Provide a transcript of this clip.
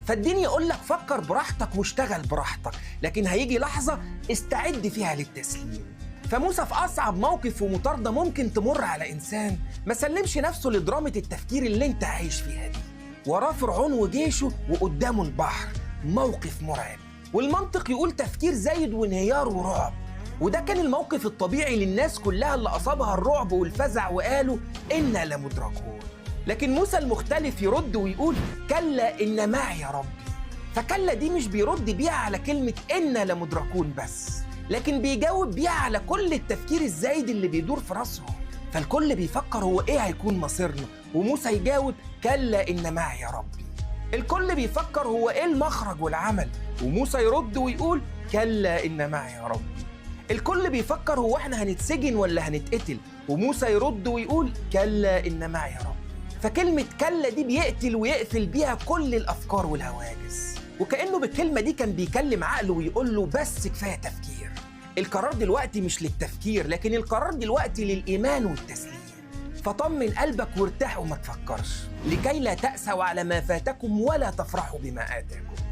فالدين يقول لك فكر براحتك واشتغل براحتك، لكن هيجي لحظة استعد فيها للتسليم. فموسى في أصعب موقف ومطاردة ممكن تمر على إنسان ما سلمش نفسه لدرامة التفكير اللي انت عايش فيها دي. وراه فرعون وجيشه وقدامه البحر، موقف مرعب، والمنطق يقول تفكير زايد وانهيار ورعب. وده كان الموقف الطبيعي للناس كلها اللي أصابها الرعب والفزع وقالوا إنا لمدركون. لكن موسى المختلف يرد ويقول كلا إن معي يا ربي. فكلا دي مش بيرد بيها على كلمة إنا لمدركون بس، لكن بيجاوب بيها على كل التفكير الزايد اللي بيدور في راسهم. فالكل بيفكر هو إيه هيكون مصيرنا، وموسى يجاوب كلا إن معي يا ربي. الكل بيفكر هو إيه المخرج والعمل، وموسى يرد ويقول كلا إن معي يا ربي. الكل بيفكر هو إحنا هنتسجن ولا هنتقتل، وموسى يرد ويقول كلا إن معي يا ربي. فكلمة كلا دي بيقتل ويقفل بيها كل الأفكار والهواجس، وكأنه بالكلمة دي كان بيكلم عقله ويقول له بس كفاية تفكير. القرار دلوقتي مش للتفكير، لكن القرار دلوقتي للإيمان والتسليم. فطمن قلبك وارتاح وما تفكرش، لكي لا تأسوا على ما فاتكم ولا تفرحوا بما آتاكم.